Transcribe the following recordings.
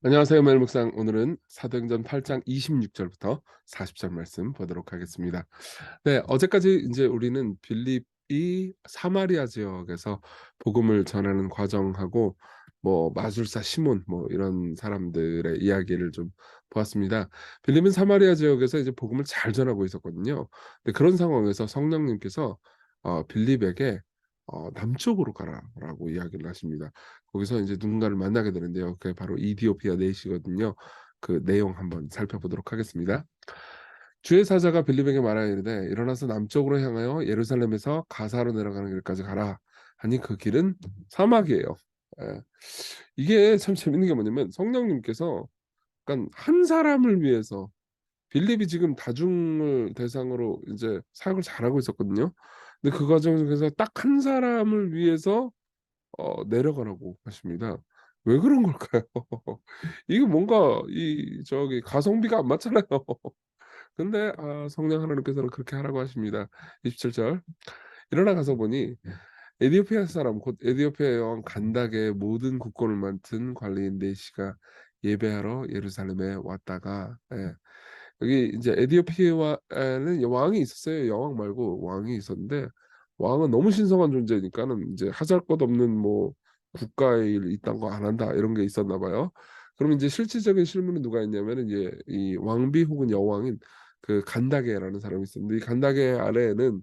안녕하세요. 매일 묵상. 오늘은 사도행전 8장 26절부터 40절 말씀 보도록 하겠습니다. 네, 어제까지 이제 우리는 빌립이 사마리아 지역에서 복음을 전하는 과정하고 뭐 마술사 시몬 뭐 이런 사람들의 이야기를 좀 보았습니다. 빌립은 사마리아 지역에서 이제 복음을 잘 전하고 있었거든요. 근데 그런 상황에서 성령님께서 빌립에게 남쪽으로 가라라고 이야기를 하십니다. 거기서 이제 누군가를 만나게 되는데요. 그게 바로 이디오피아 내시거든요. 그 내용 한번 살펴보도록 하겠습니다. 주의 사자가 빌립에게 말하여 이르되 일어나서 남쪽으로 향하여 예루살렘에서 가사로 내려가는 길까지 가라 하니 그 길은 사막이에요. 예. 이게 참 재밌는 게 뭐냐면 성령님께서 약간 한 사람을 위해서 빌립이 지금 다중을 대상으로 이제 사역을 잘하고 있었거든요. 근데 그 과정에서 딱 한 사람을 위해서 내려가라고 하십니다. 왜 그런 걸까요? 이게 뭔가 이 저기 가성비가 안 맞잖아요. 근데 성령 하나님께서는 그렇게 하라고 하십니다. 27절 일어나 가서 보니 에디오피아 사람 곧 에디오피아 여왕 간닥의 모든 국권을 맡은 관리인 네시가 예배하러 예루살렘에 왔다가 여기 이제 에디오피아에는 왕이 있었어요. 여왕 말고 왕이 있었는데 왕은 너무 신성한 존재니까는 이제 하잘것없는 뭐 국가의 일 이딴 거 안 한다 이런 게 있었나 봐요. 그러면 이제 실질적인 실무는 누가 있냐면은 이제 이 왕비 혹은 여왕인 그 간다게라는 사람이 있었는데 이 간다게 아래에는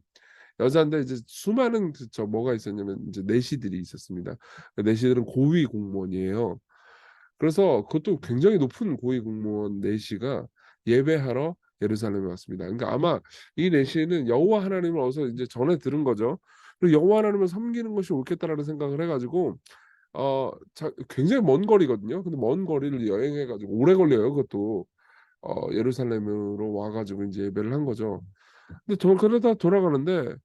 여자인데 이제 수많은 저 뭐가 있었냐면 이제 내시들이 있었습니다. 그 내시들은 고위 공무원이에요. 그래서 그것도 굉장히 높은 고위 공무원 내시가 예배하러 예루살렘에 왔습니다. 그러니까 아마 이 내시는 여호와 하나님을 어디서 이제 전해 들은 거죠. 그리고 여호와 하나님을 섬기는 것이 옳겠다라는 생각을 해가지고 굉장히 먼 거리거든요. 근데 먼 거리를 여행해가지고 오래 걸려요. 그것도 예루살렘으로 와가지고 이제 예배를 한 거죠. 근데 그러다 돌아가는데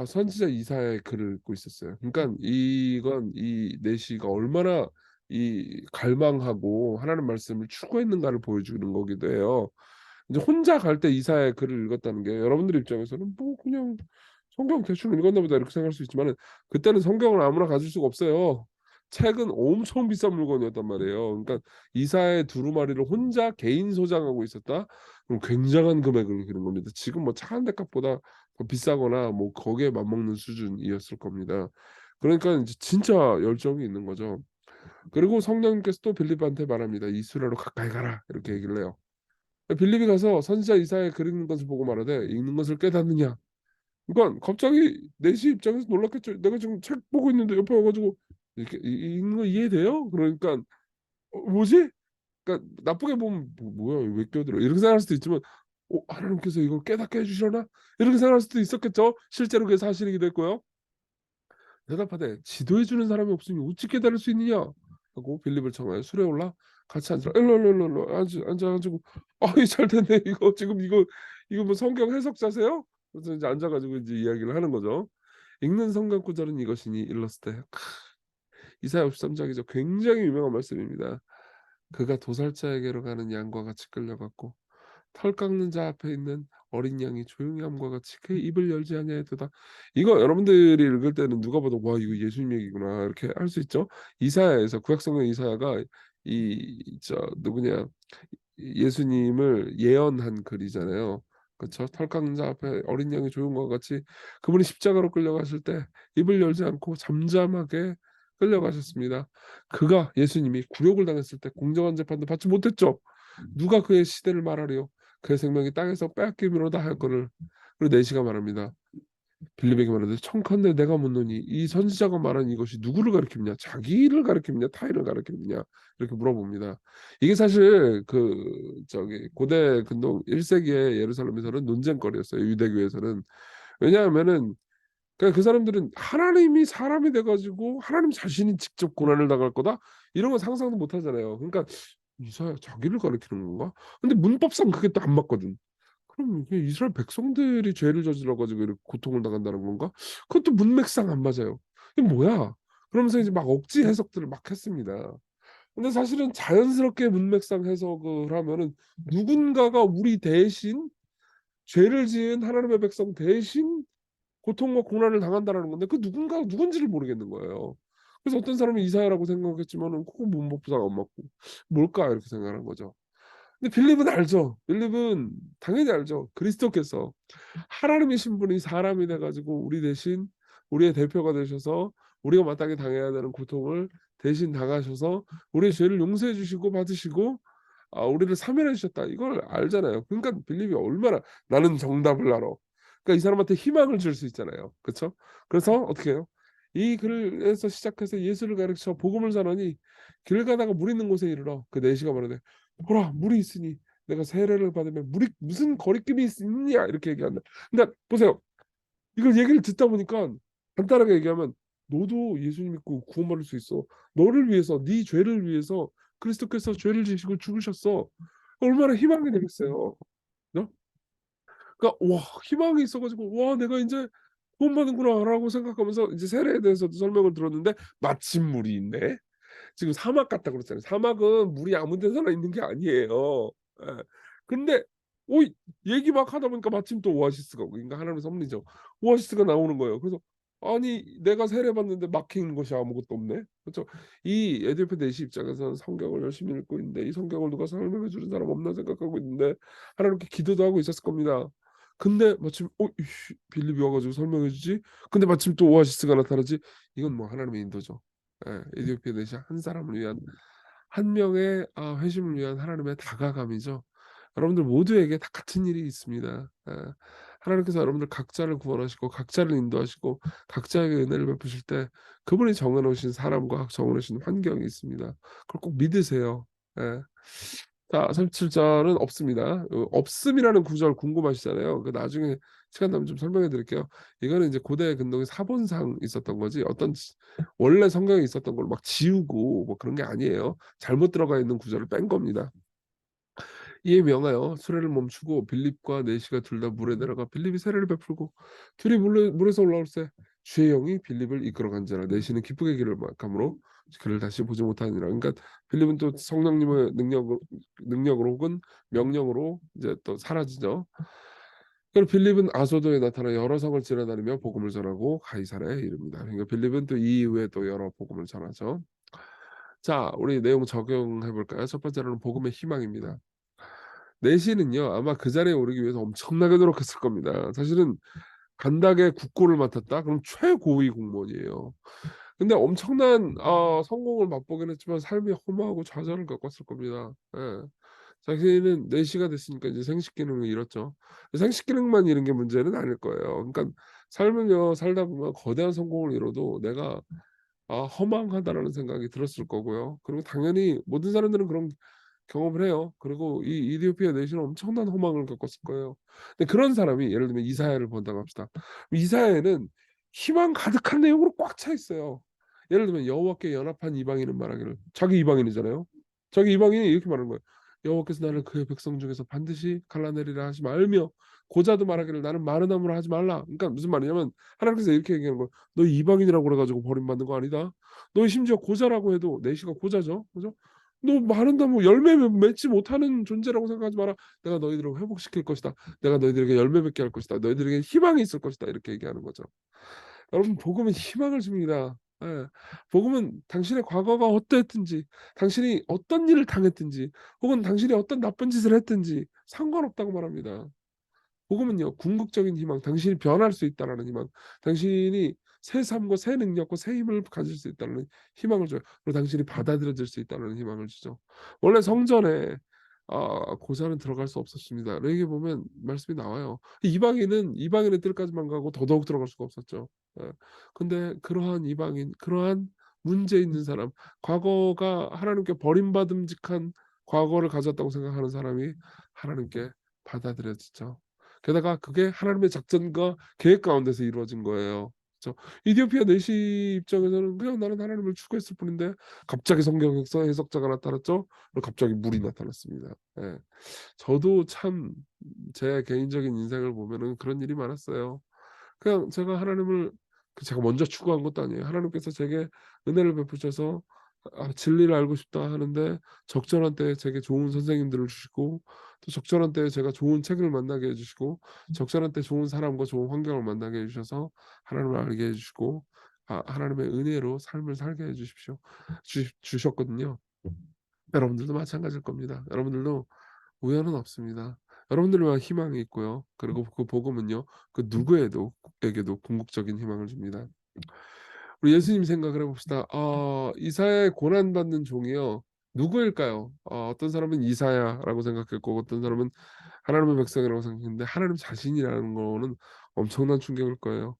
선지자 이사야의 글을 읽고 있었어요. 그러니까 이건 이 내시가 얼마나 이 갈망하고 하나님 말씀을 추구했는가를 보여주는 거기도 해요. 이제 혼자 갈 때 이사야의 글을 읽었다는 게 여러분들 입장에서는 뭐 그냥 성경 대충 읽었나 보다 이렇게 생각할 수 있지만은 그때는 성경을 아무나 가질 수가 없어요. 책은 엄청 비싼 물건이었단 말이에요. 그러니까 이사야의 두루마리를 혼자 개인 소장하고 있었다? 그럼 굉장한 금액을 기는 겁니다. 지금 뭐 차 한 대 값보다 더 비싸거나 뭐 거기에 맞먹는 수준이었을 겁니다. 그러니까 이제 진짜 열정이 있는 거죠. 그리고 성령님께서 또 빌립한테 말합니다. "이스라엘로 가까이 가라." 이렇게 얘기를 해요. 빌립이 가서 선지자 이사야의 글 읽는 것을 보고 말하되 "읽는 것을 깨닫느냐?" 그러니까 갑자기 내시 입장에서 놀랐겠죠. 내가 지금 책 보고 있는데 옆에 와 가지고 이렇게 읽는 거 이해돼요?" 그러니까 뭐지?" 그러니까 나쁘게 보면 '뭐야 왜 끼어들어.' 이렇게 생각할 수도 있지만 '하나님께서 이걸 깨닫게 해 주시려나?' 이렇게 생각할 수도 있었겠죠. 실제로 그게 사실이기도 했고요. 대답하되 "지도해 주는 사람이 없으니 어찌 깨달을 수 있느냐." 하고 빌립을 청하여 술에 올라 같이 앉으라. "일로, 일로, 일로, 일로 앉아 가지고 이 잘 됐네. 이거 지금 이거 뭐 성경 해석자세요?" 그래서 이제 앉아 가지고 이제 이야기를 하는 거죠. 읽는 성경 구절은 이것이니 일렀을 때 이사야 53 장이죠. 굉장히 유명한 말씀입니다. "그가 도살자에게로 가는 양과 같이 끌려갔고 털 깎는 자 앞에 있는 어린 양이 조용히 함과 같이 그의 입을 열지 아니하였도다." 이거 여러분들이 읽을 때는 누가 봐도 '와 이거 예수님 얘기구나.' 이렇게 할 수 있죠. 이사야에서 구약성경 이사야가 이 누구냐 예수님을 예언한 글이잖아요. 그쵸? 털 깎는 자 앞에 어린 양이 조용과 같이 그분이 십자가로 끌려가실 때 입을 열지 않고 잠잠하게 끌려가셨습니다. 그가 예수님이 굴욕을 당했을 때 공정한 재판도 받지 못했죠. 누가 그의 시대를 말하리요? 그의 생명이 땅에서 빼앗김으로다 하였거늘. 그리고 내시가 말합니다. 빌립에게 말하되 청컨대 내가 묻노니 이 선지자가 말한 이것이 누구를 가리킵니냐? 자기를 가리킵니냐? 타인을 가리킵니냐? 이렇게 물어봅니다. 이게 사실 고대 근동 1세기의 예루살렘에서는 논쟁거리였어요. 유대교에서는. 왜냐하면은 그 사람들은 하나님이 사람이 돼 가지고 하나님 자신이 직접 고난을 당할 거다 이런 건 상상도 못 하잖아요. 그러니까 이사야 자기를 가리키는 건가? 근데 문법상 그게 또 안 맞거든. 그럼 이게 이스라엘 백성들이 죄를 저질러 가지고 이렇게 고통을 당한다는 건가? 그것도 문맥상 안 맞아요. '이게 뭐야?' 그러면서 이제 막 억지 해석들을 막 했습니다. 근데 사실은 자연스럽게 문맥상 해석을 하면은 누군가가 우리 대신 죄를 지은 하나님의 백성 대신 고통과 고난을 당한다라는 건데 그 누군가가 누군지를 모르겠는 거예요. 그래서 어떤 사람은 이사야라고 생각했지만은 그건 문법상 안 맞고 '뭘까?' 이렇게 생각하는 거죠. 근데 빌립은 알죠. 빌립은 당연히 알죠. 그리스도께서 하나님의 신분이 사람이 돼 가지고 우리 대신 우리의 대표가 되셔서 우리가 마땅히 당해야 되는 고통을 대신 당하셔서 우리의 죄를 용서해 주시고 받으시고 우리를 사면해 주셨다. 이걸 알잖아요. 그러니까 빌립이 얼마나 '나는 정답을 알아.' 그러니까 이 사람한테 희망을 줄 수 있잖아요. 그쵸? 그래서 어떻게 해요? 이 글에서 시작해서 예수를 가르쳐 복음을 전하니 길 가다가 물 있는 곳에 이르러 그 내시가 말하되 "보라 물이 있으니 내가 세례를 받으면 물이 무슨 거리낌이 있느냐." 이렇게 얘기한다. 그러니까 보세요. 이걸 얘기를 듣다 보니까 간단하게 얘기하면 "너도 예수 믿고 구원받을 수 있어. 너를 위해서 네 죄를 위해서 그리스도께서 죄를 지시고 죽으셨어." 얼마나 희망이 되겠어요. 네? 그러니까 와 희망이 있어 가지고 '와 내가 인제 구원받는구나.'라고 생각하면서 이제 세례에 대해서도 설명을 들었는데 마침 물이 있네. 지금 사막 같다고 그랬잖아요. 사막은 물이 아무 데서나 있는 게 아니에요. 예. 근데 이 얘기 막 하다 보니까 마침 또 오아시스가 그러니까 하나님의 섭리죠. 오아시스가 나오는 거예요. 그래서 아니 내가 세례 받는데 막힌 것이 아무것도 없네. 그렇죠. 이 에디오피아 내시 입장에서는 성경을 열심히 읽고 있는데 이 성경을 누가 설명해 주는 사람 없나 생각하고 있는데 하나님께 기도도 하고 있었을 겁니다. 근데 마침 빌립이 와 가지고 설명해 주지. 근데 마침 또 오아시스가 나타나지. 이건 뭐 하나님의 인도죠. 예. 에디오피아 내시 한 사람을 위한 한 명의 회심을 위한 하나님의 다가감이죠. 여러분들 모두에게 다 같은 일이 있습니다. 예. 하나님께서 여러분들 각자를 구원하시고 각자를 인도하시고 각자에게 은혜를 베푸실 때 그분이 정해 놓으신 사람과 정해 놓으신 환경이 있습니다. 그걸 꼭 믿으세요. 예. 자 37 절은 없습니다. 없음이라는 구절 궁금하시잖아요. 그 나중에 시간 나면 좀 설명해 드릴게요. 이거는 이제 고대 근동에 사본상 있었던 거지 어떤 원래 성경에 있었던 걸 막 지우고 뭐 그런 게 아니에요. 잘못 들어가 있는 구절을 뺀 겁니다. 이에 명하여 수레를 멈추고 빌립과 내시가 둘 다 물에 내려가 빌립이 세례를 베풀고 둘이 물에서 올라올세 주의 영이 빌립을 이끌어간지라 내시는 기쁘게 길을 막함으로 그를 다시 보지 못하니라. 그러니까 빌립은 또 성령님의 능력으로 혹은 명령으로 이제 또 사라지죠. 그리고 빌립은 아소도에 나타나 여러 성을 지나다니며 복음을 전하고 가이사랴에 이릅니다. 그러니까 빌립은 또 이 이후에 또 여러 복음을 전하죠. 자, 우리 내용 적용해 볼까요? 첫 번째로는 복음의 희망입니다. 내시는요 아마 그 자리에 오르기 위해서 엄청나게 노력했을 겁니다. 사실은 간닥의 국고를 맡았다? 그럼 최고위 공무원이에요. 근데 엄청난 성공을 맛보긴 했지만 삶이 허무하고 좌절을 겪었을 겁니다. 예. 자기는 내시가 됐으니까 이제 생식 기능을 잃었죠. 생식 기능만 잃은 게 문제는 아닐 거예요. 그러니까 삶을요 살다 보면 거대한 성공을 이뤄도 내가 허망하다라는 생각이 들었을 거고요. 그리고 당연히 모든 사람들은 그런 경험을 해요. 그리고 이 이디오피아 내시는 엄청난 허망을 겪었을 거예요. 근데 그런 사람이 예를 들면 이사야를 본다고 합시다. 이사야에는 희망 가득한 내용으로 꽉 차 있어요. 예를 들면 여호와께 연합한 이방인은 말하기를 자기 이방인이잖아요. 자기 이방인이 이렇게 말하는 거예요. 여호와께서 나를 그의 백성 중에서 반드시 갈라내리라 하지 말며 고자도 말하기를 나는 마른 나무라 하지 말라. 그러니까 무슨 말이냐면 하나님께서 이렇게 얘기하는 거예요. 너 이방인이라고 그래 가지고 버림받는 거 아니다. 너 심지어 고자라고 해도 내시가 고자죠. 그죠? 너 마른 나무 열매 맺지 못하는 존재라고 생각하지 마라. 내가 너희들을 회복시킬 것이다. 내가 너희들에게 열매 맺게 할 것이다. 너희들에게 희망이 있을 것이다. 이렇게 얘기하는 거죠. 여러분 복음은 희망을 줍니다. 예. 복음은 당신의 과거가 어떠했든지 당신이 어떤 일을 당했든지 혹은 당신이 어떤 나쁜 짓을 했든지 상관없다고 말합니다. 복음은요 궁극적인 희망, 당신이 변할 수 있다라는 희망, 당신이 새 삶과 새 능력과 새 힘을 가질 수 있다는 희망을 줘요. 그리고 당신이 받아들여질 수 있다는 희망을 주죠. 원래 성전에 고사는 들어갈 수 없었습니다. 여기 보면 말씀이 나와요. 이방인의 뜰까지만 가고 더더욱 들어갈 수가 없었죠. 예. 근데 그러한 이방인, 그러한 문제 있는 사람, 과거가 하나님께 버림받음직한 과거를 가졌다고 생각하는 사람이 하나님께 받아들여지죠. 게다가 그게 하나님의 작전과 계획 가운데서 이루어진 거예요. 그죠. 이디오피아 내시 입장에서는 그냥 나는 하나님을 추구했을 뿐인데 갑자기 성경 해석자가 나타났죠. 그리고 갑자기 물이 나타났습니다. 예. 저도 참 제 개인적인 인생을 보면은 그런 일이 많았어요. 그냥 제가 하나님을 제가 먼저 추구한 것도 아니에요. 하나님께서 제게 은혜를 베푸셔서 진리를 알고 싶다 하는데 적절한 때에 제게 좋은 선생님들을 주시고 또 적절한 때에 제가 좋은 책을 만나게 해 주시고 적절한 때 좋은 사람과 좋은 환경을 만나게 해 주셔서 하나님을 알게 해 주시고 하나님의 은혜로 삶을 살게 해 주십시오. 주셨거든요. 여러분들도 마찬가지일 겁니다. 여러분들도 우연은 없습니다. 여러분들만 희망이 있고요. 그리고 그 복음은요, 그 누구에도 에게도 궁극적인 희망을 줍니다. 우리 예수님 생각을 해봅시다. 이사야의 고난받는 종이요. 누구일까요? 어떤 사람은 이사야라고 생각했고 어떤 사람은 하나님의 백성이라고 생각했는데 하나님 자신이라는 거는 엄청난 충격일 거예요.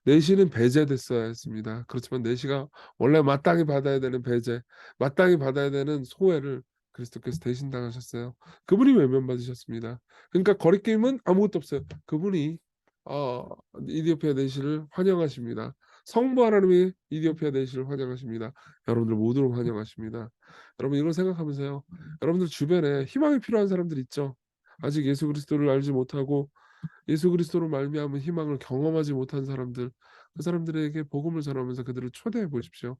내시는 배제됐어야 했습니다. 그렇지만 내시가 원래 마땅히 받아야 되는 배제, 마땅히 받아야 되는 소외를 그리스도께서 대신 당하셨어요. 그분이 외면받으셨습니다. 그러니까 거리낌은 아무것도 없어요. 그분이 어, 이디오피아 내시를 환영하십니다. 성부 하나님이 이디오피아 내시를 환영하십니다. 여러분들 모두를 환영하십니다. 여러분 이걸 생각하면서요. 여러분들 주변에 희망이 필요한 사람들 있죠. 아직 예수 그리스도를 알지 못하고 예수 그리스도로 말미암은 희망을 경험하지 못한 사람들, 그 사람들에게 복음을 전하면서 그들을 초대해 보십시오.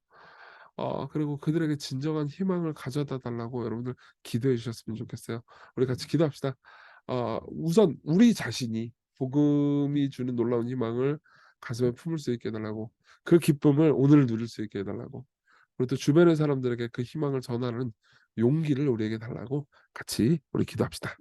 그리고 그들에게 진정한 희망을 가져다 달라고 여러분들 기도해 주셨으면 좋겠어요. 우리 같이 기도합시다. 우선 우리 자신이 복음이 주는 놀라운 희망을 가슴에 품을 수 있게 해달라고, 그 기쁨을 오늘 누릴 수 있게 해달라고, 그리고 또 주변의 사람들에게 그 희망을 전하는 용기를 우리에게 달라고 같이 우리 기도합시다.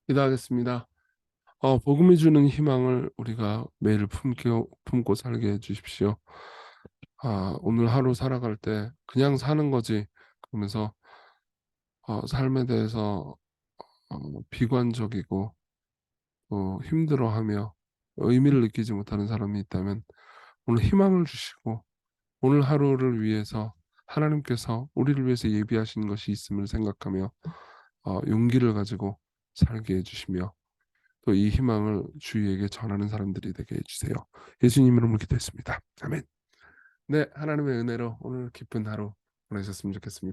기도하겠습니다. 복음이 주는 희망을 우리가 매일 품고 살게 해 주십시오. 오늘 하루 살아갈 때 그냥 사는 거지 그러면서 삶에 대해서 비관적이고 힘들어하며 의미를 느끼지 못하는 사람이 있다면 오늘 희망을 주시고 오늘 하루를 위해서 하나님께서 우리를 위해서 예비하신 것이 있음을 생각하며 용기를 가지고 살게 해주시며 또 이 희망을 주위에게 전하는 사람들이 되게 해주세요. 예수님 이름으로 기도했습니다. 아멘. 네, 하나님의 은혜로 오늘 기쁜 하루 보내셨으면 좋겠습니다.